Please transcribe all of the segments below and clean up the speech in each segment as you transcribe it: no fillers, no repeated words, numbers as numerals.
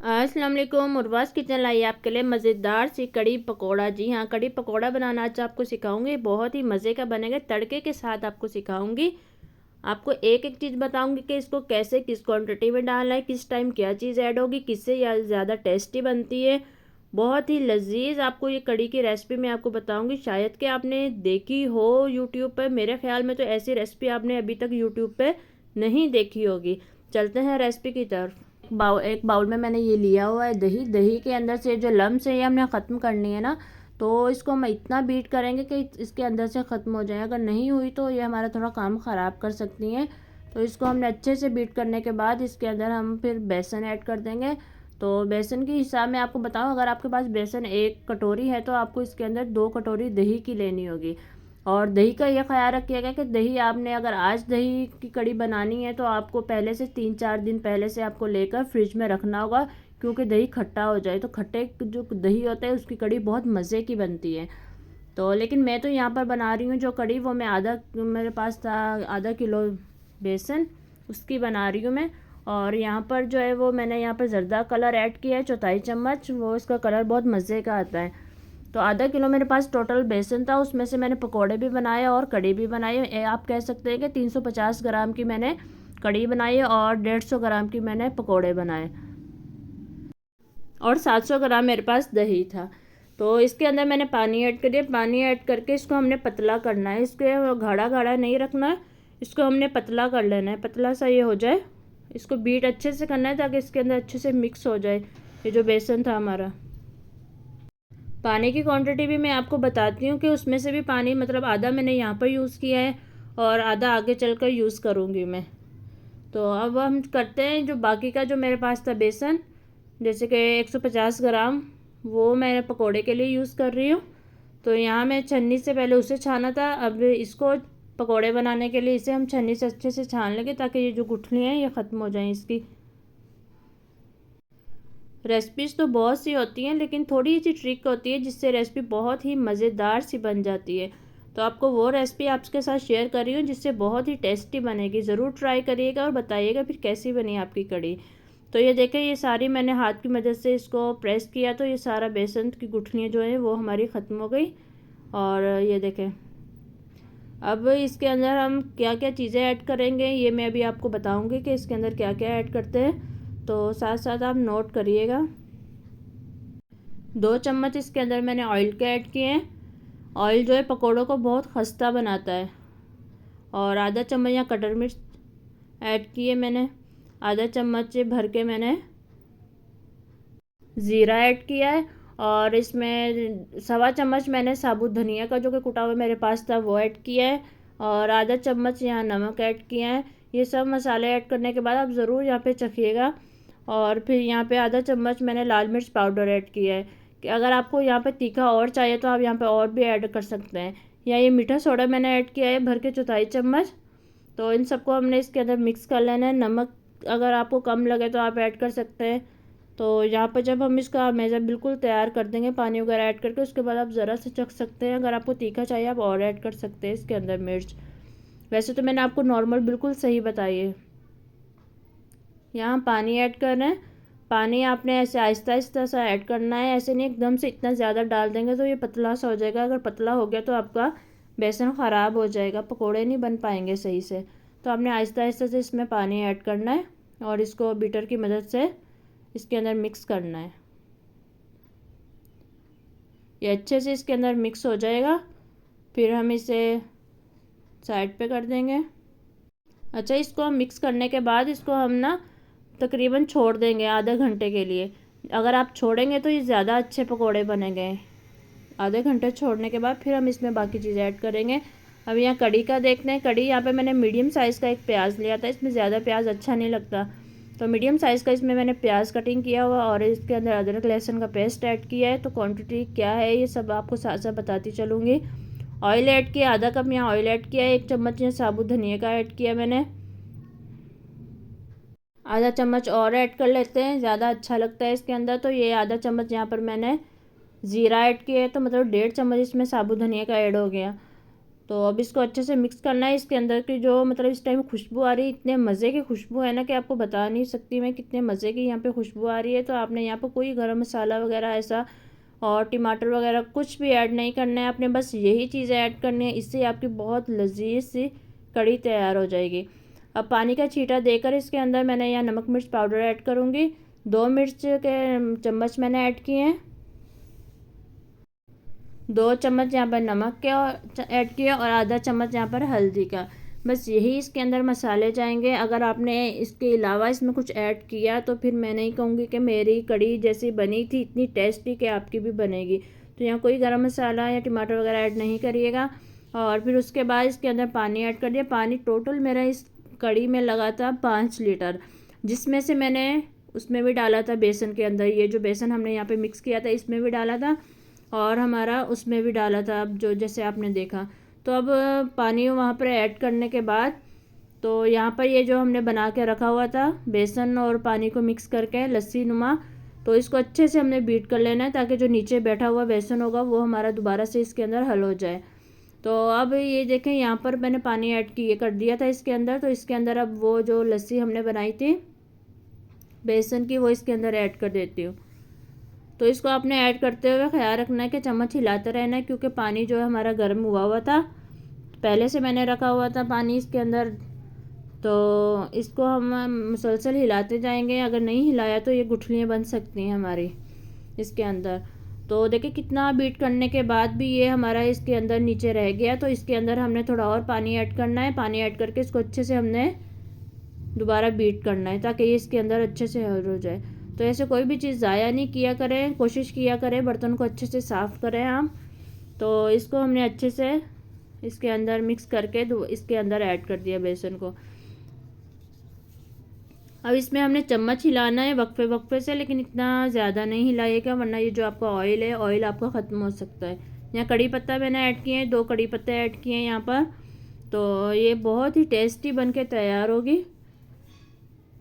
अस्सलाम वालेकुम। उर्वास किचन लाई आपके लिए मज़ेदार सी कड़ी पकोड़ा। जी हाँ, कड़ी पकोड़ा बनाना आज आपको सिखाऊंगी। बहुत ही मज़े का बनेगा, तड़के के साथ आपको सिखाऊंगी। आपको एक एक चीज़ बताऊंगी कि इसको कैसे किस क्वांटिटी में डालना है, किस टाइम क्या चीज़ ऐड होगी, किससे ज़्यादा टेस्टी बनती है। बहुत ही लजीज आपको ये कड़ी की रेसिपी मैं आपको बताऊंगी। शायद कि आपने देखी हो यूट्यूब पर। मेरे ख्याल में तो ऐसी रेसिपी आपने अभी तक यूट्यूब पर नहीं देखी होगी। चलते हैं रेसिपी की तरफ। एक बाउल में मैंने ये लिया हुआ है दही। दही के अंदर से जो लम्स है ये हमने ख़त्म करनी है ना, तो इसको हम इतना बीट करेंगे कि इसके अंदर से ख़त्म हो जाए। अगर नहीं हुई तो ये हमारा थोड़ा काम ख़राब कर सकती हैं। तो इसको हमने अच्छे से बीट करने के बाद इसके अंदर हम फिर बेसन ऐड कर देंगे। तो बेसन के हिसाब में आपको बताऊं, अगर आपके पास बेसन 1 कटोरी है तो आपको इसके अंदर 2 कटोरी दही की लेनी होगी। और दही का यह ख्याल रखिएगा कि दही आपने अगर आज दही की कड़ी बनानी है तो आपको पहले से 3-4 दिन पहले से आपको लेकर फ्रिज में रखना होगा, क्योंकि दही खट्टा हो जाए तो खट्टे जो दही होता है उसकी कड़ी बहुत मज़े की बनती है। तो लेकिन मैं तो यहाँ पर बना रही हूँ जो कड़ी, वो मैं मेरे पास था ½ किलो बेसन, उसकी बना रही हूँ मैं। और यहाँ पर जो है वो मैंने यहाँ पर ज़र्दा कलर ऐड किया है 1/4 चम्मच। वो इसका कलर बहुत मज़े का आता है। तो ½ किलो मेरे पास टोटल बेसन था, उसमें से मैंने पकोड़े भी बनाए और कड़ी भी बनाई। आप कह सकते हैं कि 350 ग्राम की मैंने कड़ी बनाई और 150 ग्राम की मैंने पकोड़े बनाए और 700 ग्राम मेरे पास दही था। तो इसके अंदर मैंने पानी ऐड कर दिया। पानी ऐड करके इसको हमने पतला करना है। इसके गाढ़ा गाढ़ा नहीं रखना है, इसको हमने पतला कर लेना है। पतला सा ये हो जाए, इसको बीट अच्छे से करना है ताकि इसके अंदर अच्छे से मिक्स हो जाए ये जो बेसन था हमारा। पानी की क्वांटिटी भी मैं आपको बताती हूँ कि उसमें से भी पानी मतलब आधा मैंने यहाँ पर यूज़ किया है और आधा आगे चलकर यूज़ करूँगी मैं। तो अब हम करते हैं जो बाकी का जो मेरे पास था बेसन, जैसे कि 150 ग्राम, वो मैं पकोड़े के लिए यूज़ कर रही हूँ। तो यहाँ मैं छन्नी से पहले उसे छाना था, अब इसको पकोड़े बनाने के लिए इसे हम छन्नी से अच्छे से छान लेंगे ताकि ये जो गुठलियाँ हैं ये ख़त्म हो जाएँ इसकी। रेसिपीज़ तो बहुत सी होती हैं लेकिन थोड़ी सी ट्रिक होती है जिससे रेसिपी बहुत ही मज़ेदार सी बन जाती है। तो आपको वो रेसिपी आपके साथ शेयर कर रही हूँ जिससे बहुत ही टेस्टी बनेगी। ज़रूर ट्राई करिएगा और बताइएगा फिर कैसी बनी आपकी कड़ी। तो ये देखें, ये सारी मैंने हाथ की मदद से इसको प्रेस किया तो ये सारा बेसन की गुठलियाँ जो है वो हमारी ख़त्म हो गई। और ये देखें, अब इसके अंदर हम क्या क्या चीज़ें ऐड करेंगे ये मैं अभी आपको बताऊंगी कि इसके अंदर क्या क्या ऐड करते हैं। तो साथ साथ आप नोट करिएगा। 2 चम्मच इसके अंदर मैंने ऑयल के ऐड किए हैं। ऑयल जो है पकोड़ों को बहुत खस्ता बनाता है। और आधा चम्मच यहाँ कटर मिर्च ऐड किए मैंने। आधा चम्मच भर के मैंने ज़ीरा ऐड किया है। और इसमें 1/4 चम्मच मैंने साबुत धनिया का जो कि कुटा हुआ मेरे पास था वो ऐड किया है। और आधा चम्मच यहाँ नमक ऐड किया है। ये सब मसाले ऐड करने के बाद आप ज़रूर यहाँ पे चखिएगा। और फिर यहाँ पे आधा चम्मच मैंने लाल मिर्च पाउडर ऐड किया है कि अगर आपको यहाँ पे तीखा और चाहिए तो आप यहाँ पे और भी ऐड कर सकते हैं। या ये मीठा सोडा मैंने ऐड किया है भर के 1/4 चम्मच। तो इन सबको हमने इसके अंदर मिक्स कर लेना है। नमक अगर आपको कम लगे तो आप ऐड कर सकते हैं। तो यहाँ पर जब हम इसका मेज़र बिल्कुल तैयार कर देंगे पानी वगैरह ऐड करके, उसके बाद आप ज़रा से चख सकते हैं। अगर आपको तीखा चाहिए आप और ऐड कर सकते हैं इसके अंदर मिर्च। वैसे तो मैंने आपको नॉर्मल बिल्कुल सही बताई है। यहाँ पानी ऐड कर रहे हैं। पानी आपने ऐसे आहिस्ता आहिस्ता सा ऐड करना है, ऐसे नहीं एकदम से इतना ज़्यादा डाल देंगे तो ये पतला सा हो जाएगा। अगर पतला हो गया तो आपका बेसन ख़राब हो जाएगा, पकोड़े नहीं बन पाएंगे सही से। तो आपने आहिस्ता आहिस्ता से इसमें पानी ऐड करना है और इसको बीटर की मदद से इसके अंदर मिक्स करना है। ये अच्छे से इसके अंदर मिक्स हो जाएगा, फिर हम इसे साइड पे कर देंगे। अच्छा, इसको हम मिक्स करने के बाद इसको हम ना तकरीबन छोड़ देंगे आधे घंटे के लिए। अगर आप छोड़ेंगे तो ये ज़्यादा अच्छे पकोड़े बनेंगे। आधे घंटे छोड़ने के बाद फिर हम इसमें बाकी चीज़ें ऐड करेंगे। अब यहाँ कड़ी का देखते हैं। कड़ी यहाँ पे मैंने मीडियम साइज़ का एक प्याज लिया था, इसमें ज़्यादा प्याज अच्छा नहीं लगता, तो मीडियम साइज़ का इसमें मैंने प्याज कटिंग किया हुआ और इसके अंदर अदरक लहसुन का पेस्ट ऐड किया है। तो क्वांटिटी क्या है ये सब आपको साथ साथ बताती चलूँगी। ऑयल ऐड किया, आधा कप यहाँ ऑयल ऐड किया है। 1 चम्मच यहाँ साबुत धनिया का ऐड किया मैंने। आधा चम्मच और ऐड कर लेते हैं, ज़्यादा अच्छा लगता है इसके अंदर। तो ये आधा चम्मच यहाँ पर मैंने ज़ीरा ऐड किया है, तो मतलब 1.5 चम्मच इसमें साबुत धनिया का ऐड हो गया। तो अब इसको अच्छे से मिक्स करना है। इसके अंदर की जो मतलब इस टाइम खुशबू आ रही है, इतने मज़े की खुशबू है ना कि आपको बता नहीं सकती मैं, कितने मज़े की यहाँ पे खुशबू आ रही है। तो आपने यहाँ पर कोई गरम मसाला वगैरह ऐसा और टमाटर वगैरह कुछ भी ऐड नहीं करना है आपने, बस यही चीज़ें ऐड करनी है। इससे आपकी बहुत लजीज सी कढ़ी तैयार हो जाएगी। अब पानी का छींटा देकर इसके अंदर मैंने यहाँ नमक मिर्च पाउडर ऐड करूँगी। 2 मिर्च के चम्मच मैंने ऐड किए हैं, 2 चम्मच यहाँ पर नमक के ऐड किया और आधा चम्मच यहाँ पर हल्दी का। बस यही इसके अंदर मसाले जाएंगे। अगर आपने इसके अलावा इसमें कुछ ऐड किया तो फिर मैं नहीं कहूँगी कि मेरी कढ़ी जैसी बनी थी इतनी टेस्टी कि आपकी भी बनेगी। तो यहाँ कोई गरम मसाला या टमाटर वगैरह ऐड नहीं करिएगा। और फिर उसके बाद इसके अंदर पानी ऐड कर दिया। पानी टोटल मेरा इस कढ़ी में लगा था 5 लीटर, जिसमें से मैंने उसमें भी डाला था बेसन के अंदर, ये जो बेसन हमने यहाँ पे मिक्स किया था इसमें भी डाला था और हमारा उसमें भी डाला था, अब जो जैसे आपने देखा। तो अब पानी वहाँ पर ऐड करने के बाद तो यहाँ पर ये जो हमने बना के रखा हुआ था बेसन और पानी को मिक्स करके लस्सी नुमा, तो इसको अच्छे से हमने बीट कर लेना है ताकि जो नीचे बैठा हुआ बेसन होगा वो हमारा दोबारा से इसके अंदर हल हो जाए। तो अब ये देखें यहाँ पर मैंने पानी ऐड किए कर दिया था इसके अंदर। तो इसके अंदर अब वो जो लस्सी हमने बनाई थी बेसन की वो इसके अंदर ऐड कर देती हूँ। तो इसको आपने ऐड करते हुए ख्याल रखना है कि चम्मच हिलाते रहना है, क्योंकि पानी जो है हमारा गर्म हुआ हुआ था, पहले से मैंने रखा हुआ था पानी इसके अंदर। तो इसको हम मुसलसल हिलाते जाएंगे, अगर नहीं हिलाया तो ये गुठलियाँ बन सकती हैं हमारी इसके अंदर। तो देखिए कितना बीट करने के बाद भी ये हमारा इसके अंदर नीचे रह गया। तो इसके अंदर हमने थोड़ा और पानी ऐड करना है। पानी ऐड करके इसको अच्छे से हमने दोबारा बीट करना है ताकि ये इसके अंदर अच्छे से हल हो जाए। तो ऐसे कोई भी चीज़ ज़ाया नहीं किया करें, कोशिश किया करें बर्तन को अच्छे से साफ़ करें हम। तो इसको हमने अच्छे से इसके अंदर मिक्स करके इसके अंदर ऐड कर दिया बेसन को। अब इसमें हमने चम्मच हिलाना है वक्फे वक्फे से, लेकिन इतना ज़्यादा नहीं हिलाइएगा वरना ये जो आपका ऑयल है ऑयल आपका ख़त्म हो सकता है। यहाँ कड़ी पत्ता मैंने ऐड किए हैं, 2 कड़ी पत्ते ऐड किए हैं यहाँ पर। तो ये बहुत ही टेस्टी बन के तैयार होगी।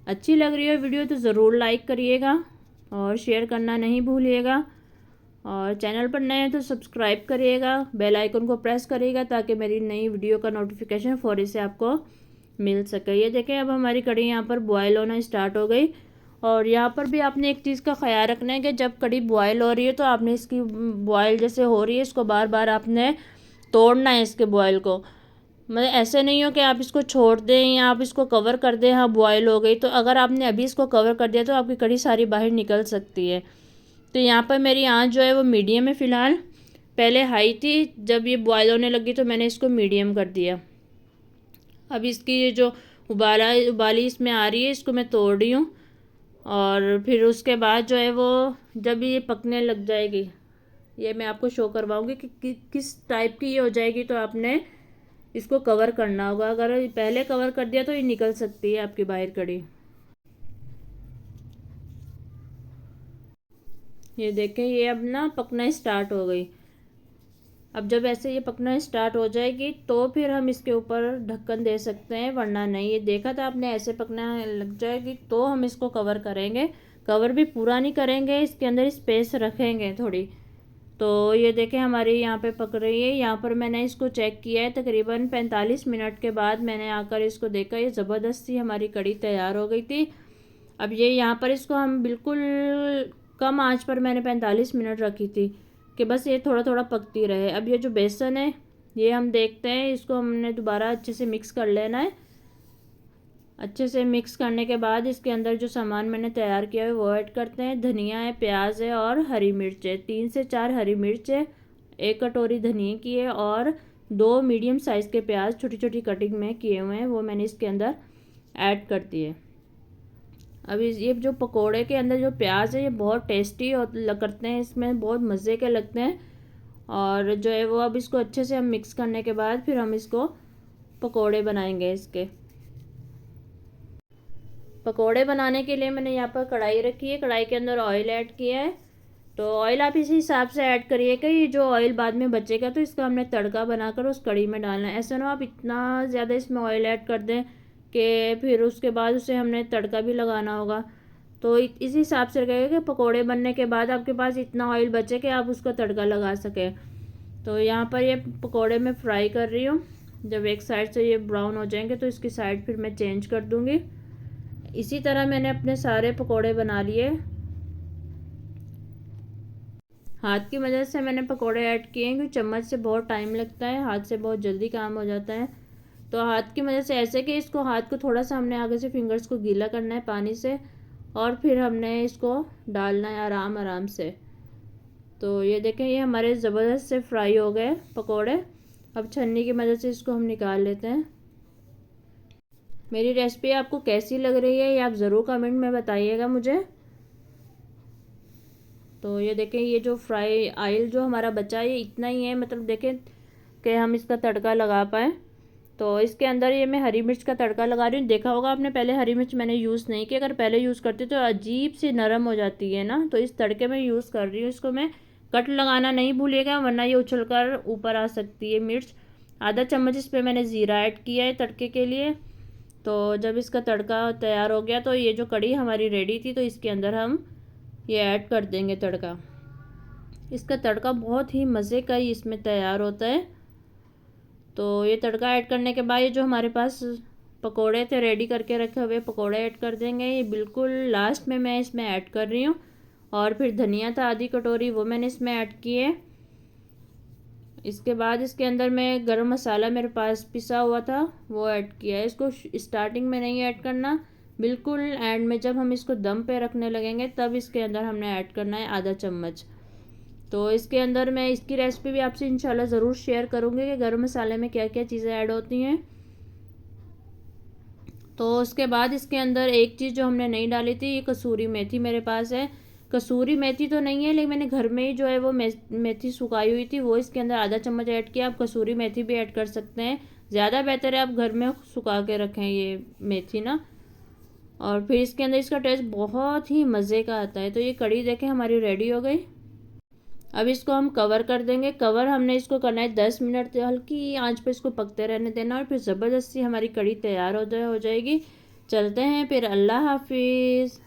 अच्छी लग रही है वीडियो तो ज़रूर लाइक करिएगा और शेयर करना नहीं भूलिएगा। और चैनल पर नए हैं तो सब्सक्राइब करिएगा, बेल आइकन को प्रेस करिएगा ताकि मेरी नई वीडियो का नोटिफिकेशन फ़ौरी से आपको मिल सके। ये देखें अब हमारी कढ़ी यहाँ पर बॉयल होना स्टार्ट हो गई। और यहाँ पर भी आपने एक चीज़ का ख्याल रखना है कि जब कढ़ी बॉयल हो रही है तो आपने इसकी बॉयल जैसे हो रही है इसको बार बार आपने तोड़ना है इसके बॉयल को। मतलब ऐसे नहीं हो कि आप इसको छोड़ दें या आप इसको कवर कर दें, हाँ बॉयल हो गई, तो अगर आपने अभी इसको कवर कर दिया तो आपकी कढ़ी सारी बाहर निकल सकती है। तो यहाँ पर मेरी आंच जो है वो मीडियम है फ़िलहाल, पहले हाई थी, जब ये बॉयल होने लगी तो मैंने इसको मीडियम कर दिया। अब इसकी ये जो उबाली इसमें आ रही है इसको मैं तोड़ रही हूँ। और फिर उसके बाद जो है वो जब ये पकने लग जाएगी, ये मैं आपको शो करवाऊँगी कि किस टाइप की ये हो जाएगी। तो आपने इसको कवर करना होगा, अगर पहले कवर कर दिया तो ये निकल सकती है आपकी बाहर कढ़ी। ये देखें ये अब ना पकना स्टार्ट हो गई। अब जब ऐसे ये पकना स्टार्ट हो जाएगी तो फिर हम इसके ऊपर ढक्कन दे सकते हैं, वरना नहीं। ये देखा था आपने, ऐसे पकना लग जाएगी तो हम इसको कवर करेंगे। कवर भी पूरा नहीं करेंगे, इसके अंदर स्पेस रखेंगे थोड़ी। तो ये देखें हमारी यहाँ पे पक रही है। यहाँ पर मैंने इसको चेक किया है, तकरीबन 45 मिनट के बाद मैंने आकर इसको देखा, ये ज़बरदस्त सी हमारी कढ़ी तैयार हो गई थी। अब ये यहाँ पर इसको हम बिल्कुल कम आंच पर मैंने 45 मिनट रखी थी कि बस ये थोड़ा थोड़ा पकती रहे। अब ये जो बेसन है ये हम देखते हैं, इसको हमने दोबारा अच्छे से मिक्स कर लेना है। अच्छे से मिक्स करने के बाद इसके अंदर जो सामान मैंने तैयार किया है वो ऐड करते हैं। धनिया है, प्याज है और हरी मिर्च है, 3 से 4 हरी मिर्च है, 1 कटोरी धनिया की है और 2 मीडियम साइज़ के प्याज छोटी छोटी कटिंग में किए हुए हैं वो मैंने इसके अंदर ऐड कर दिए। अब ये जो पकोड़े के अंदर जो प्याज है ये बहुत टेस्टी करते हैं, इसमें बहुत मज़े के लगते हैं। और जो है वो अब इसको अच्छे से हम मिक्स करने के बाद फिर हम इसको पकोड़े बनाएंगे। इसके पकोड़े बनाने के लिए मैंने यहाँ पर कढ़ाई रखी है, कढ़ाई के अंदर ऑयल ऐड किया है। तो ऑयल आप इसी हिसाब से ऐड करिएगा, ये जो ऑयल बाद में बचेगा तो इसका हमने तड़का बनाकर उस कढ़ी में डालना है। ऐसा ना आप इतना ज़्यादा इसमें ऑयल ऐड कर दें कि फिर उसके बाद उसे हमने तड़का भी लगाना होगा। तो इसी हिसाब से रहेगा कि पकोड़े बनने के बाद आपके पास इतना ऑयल बचे कि आप उसका तड़का लगा सकें। तो यहाँ पर ये पकोड़े मैं फ्राई कर रही हूँ। जब एक साइड से ये ब्राउन हो जाएंगे तो इसकी साइड फिर मैं चेंज कर दूँगी। इसी तरह मैंने अपने सारे पकोड़े बना लिए। हाथ की मदद से मैंने पकोड़े ऐड किए हैं क्योंकि चम्मच से बहुत टाइम लगता है, हाथ से बहुत जल्दी काम हो जाता है। तो हाथ की मदद से ऐसे कि इसको हाथ को थोड़ा सा हमने आगे से फिंगर्स को गीला करना है पानी से, और फिर हमने इसको डालना है आराम आराम से। तो ये देखें, ये हमारे ज़बरदस्त से फ्राई हो गए पकोड़े। अब छन्नी की मदद से इसको हम निकाल लेते हैं। मेरी रेसिपी आपको कैसी लग रही है ये आप ज़रूर कमेंट में बताइएगा मुझे। तो ये देखें, ये जो फ्राई ऑयल जो हमारा बचा है ये इतना ही है, मतलब देखें कि हम इसका तड़का लगा पाएँ। तो इसके अंदर ये मैं हरी मिर्च का तड़का लगा रही हूँ। देखा होगा आपने, पहले हरी मिर्च मैंने यूज़ नहीं की, अगर पहले यूज़ करती तो अजीब सी नरम हो जाती है ना। तो इस तड़के में यूज़ कर रही हूँ इसको मैं। कट लगाना नहीं भूलिएगा वरना ये उछल कर ऊपर आ सकती है मिर्च। आधा चम्मच इस पर मैंने ज़ीरा ऐड किया है तड़के के लिए। तो जब इसका तड़का तैयार हो गया तो ये जो कड़ी हमारी रेडी थी, तो इसके अंदर हम ये ऐड कर देंगे तड़का। इसका तड़का बहुत ही मज़े का ही इसमें तैयार होता है। तो ये तड़का ऐड करने के बाद ये जो हमारे पास पकोड़े थे रेडी करके रखे हुए पकोड़े ऐड कर देंगे। ये बिल्कुल लास्ट में मैं इसमें ऐड कर रही हूँ। और फिर धनिया था आधी कटोरी, वो मैंने इसमें ऐड किए। इसके बाद इसके अंदर मैं गरम मसाला मेरे पास पिसा हुआ था वो ऐड किया है। इसको स्टार्टिंग में नहीं ऐड करना, बिल्कुल एंड में जब हम इसको दम पे रखने लगेंगे तब इसके अंदर हमने ऐड करना है आधा चम्मच। तो इसके अंदर मैं इसकी रेसिपी भी आपसे इंशाल्लाह ज़रूर शेयर करूँगी कि गरम मसाले में क्या क्या चीज़ें ऐड होती हैं। तो उसके बाद इसके अंदर एक चीज़ जो हमने नहीं डाली थी, ये कसूरी मेथी मेरे पास है। कसूरी मेथी तो नहीं है, लेकिन मैंने घर में ही जो है वो मेथी सुखाई हुई थी, वो इसके अंदर आधा चम्मच ऐड किया। आप कसूरी मेथी भी ऐड कर सकते हैं, ज़्यादा बेहतर है आप घर में सुखा के रखें ये मेथी ना। और फिर इसके अंदर इसका टेस्ट बहुत ही मज़े का आता है। तो ये कड़ी देखें हमारी रेडी हो गई। अब इसको हम कवर कर देंगे। कवर हमने इसको करना है 10 मिनट, हल्की आंच पे इसको पकते रहने देना, और फिर ज़बरदस्ती हमारी कड़ी तैयार हो जाएगी। चलते हैं फिर, अल्लाह हाफिज़।